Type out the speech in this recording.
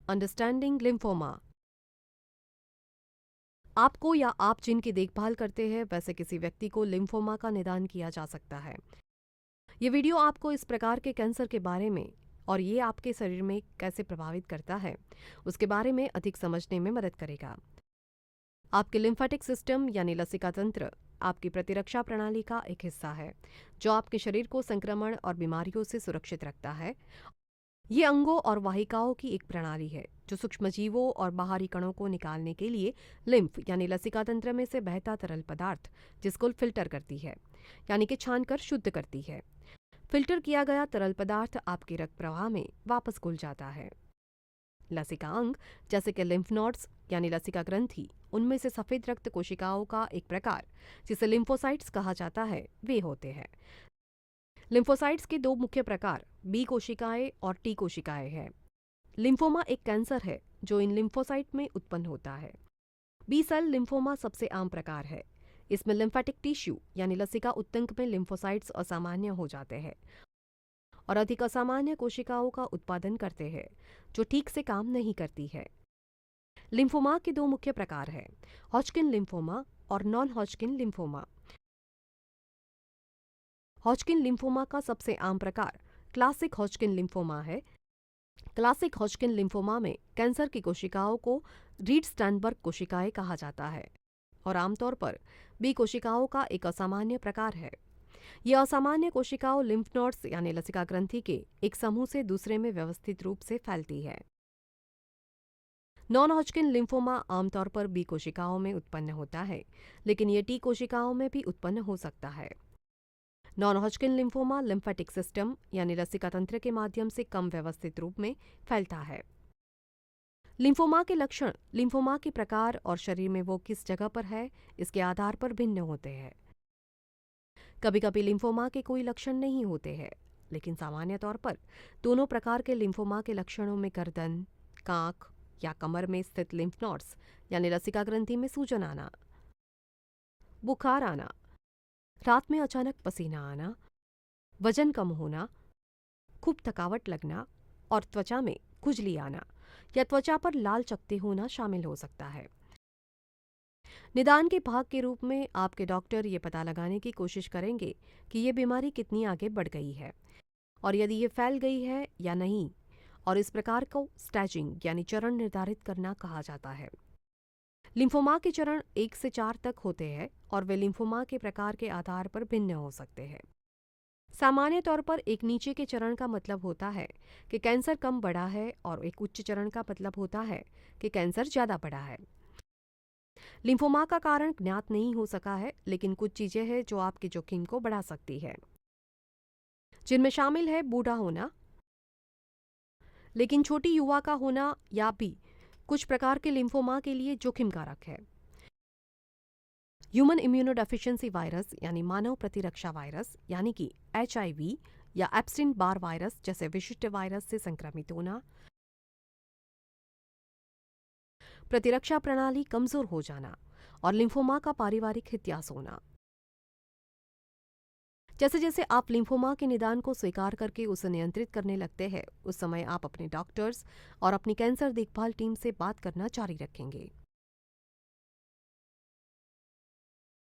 Understanding lymphoma. आपको या आप जिनकी देखभाल करते हैं वैसे किसी व्यक्ति को लिम्फोमा का निदान किया जा सकता है। ये वीडियो आपको इस प्रकार के कैंसर के बारे में और ये आपके शरीर में कैसे प्रभावित करता है उसके बारे में अधिक समझने में मदद करेगा। आपके लिम्फेटिक सिस्टम यानी लसिका तंत्र आपकी प्रतिरक्षा प्रणाली का एक हिस्सा है जो आपके शरीर को संक्रमण और बीमारियों से सुरक्षित रखता है। ये अंगों और वाहिकाओं की एक प्रणाली है जो सूक्ष्मजीवों और बाहरी कणों को निकालने के लिए लिम्फ यानी लसिका तंत्र में से बहता तरल पदार्थ जिसको फिल्टर करती है यानी कि छानकर शुद्ध करती है। फिल्टर किया गया तरल पदार्थ आपके रक्त प्रवाह में वापस घुल जाता है। लसिका अंग जैसे कि लिम्फ नोड्स यानी लसिका ग्रंथि उनमें से सफेद रक्त कोशिकाओं का एक प्रकार जिसे लिम्फोसाइट्स कहा जाता है वे होते हैं। लिम्फोसाइट्स के दो मुख्य प्रकार बी कोशिकाएं और टी कोशिकाएं हैं। लिम्फोमा एक कैंसर है जो इन लिम्फोसाइट में उत्पन्न होता है। बी सेल लिम्फोमा सबसे आम प्रकार है। इसमें लिम्फेटिक टिश्यू यानी लसिका उत्तंक में लिम्फोसाइट्स असामान्य हो जाते हैं और अधिक असामान्य कोशिकाओं का उत्पादन करते हैं जो ठीक से काम नहीं करती है। लिम्फोमा के दो मुख्य प्रकार हैं, हॉजकिन लिम्फोमा और non Hodgkin lymphoma. Hodgkin lymphoma का सबसे आम प्रकार क्लासिक हॉजकिन लिम्फोमा है। क्लासिक हॉजकिन लिम्फोमा में कैंसर की कोशिकाओं को रीड स्टैनबर्ग कोशिकाएं कहा जाता है और आमतौर पर बी कोशिकाओं का एक असामान्य प्रकार है। ये असामान्य कोशिकाओं लिम्फ नोड्स यानी लसिका ग्रंथि के एक समूह से दूसरे में व्यवस्थित रूप से फैलती है। नॉन हॉजकिन लिम्फोमा आमतौर पर बी कोशिकाओं में उत्पन्न होता है लेकिन ये टी कोशिकाओं में भी उत्पन्न हो सकता है। Non Hodgkin lymphoma lymphatic system यानी लसिका तंत्र के माध्यम से कम व्यवस्थित रूप में फैलता है। लिम्फोमा के लक्षण लिम्फोमा के प्रकार और शरीर में वो किस जगह पर है इसके आधार पर भिन्न होते हैं। कभी कभी लिम्फोमा के कोई लक्षण नहीं होते हैं लेकिन सामान्य तौर पर दोनों प्रकार के लिम्फोमा के लक्षणों में गर्दन, कांख या कमर में स्थित लिम्फ नोड्स यानी लसिका ग्रंथि में सूजन आना, बुखार आना, रात में अचानक पसीना आना, वजन कम होना, खूब थकावट लगना और त्वचा में खुजली आना या त्वचा पर लाल चकत्ते होना शामिल हो सकता है। निदान के भाग के रूप में आपके डॉक्टर ये पता लगाने की कोशिश करेंगे कि ये बीमारी कितनी आगे बढ़ गई है और यदि ये फैल गई है या नहीं, और इस प्रकार को स्टेजिंग यानी चरण निर्धारित करना कहा जाता है। लिम्फोमा के चरण 1 से 4 तक होते हैं और वे लिम्फोमा के प्रकार के आधार पर भिन्न हो सकते हैं। सामान्य तौर पर एक नीचे के चरण का मतलब होता है कि कैंसर कम बड़ा है और एक उच्च चरण का मतलब होता है कि कैंसर ज्यादा बड़ा है। लिम्फोमा का कारण ज्ञात नहीं हो सका है लेकिन कुछ चीजें हैं जो आपके जोखिम को बढ़ा सकती है, जिनमें शामिल है बूढ़ा होना, लेकिन छोटी युवा का होना या भी कुछ प्रकार के लिम्फोमा के लिए जोखिम कारक है। ह्यूमन इम्यूनोडेफिशिएंसी वायरस यानी मानव प्रतिरक्षा वायरस यानी कि HIV या एप्स्टीन बार वायरस जैसे विशिष्ट वायरस से संक्रमित होना, प्रतिरक्षा प्रणाली कमजोर हो जाना और लिम्फोमा का पारिवारिक इतिहास होना। जैसे जैसे आप लिम्फोमा के निदान को स्वीकार करके उसे नियंत्रित करने लगते हैं उस समय आप अपने डॉक्टर्स और अपनी कैंसर देखभाल टीम से बात करना जारी रखेंगे।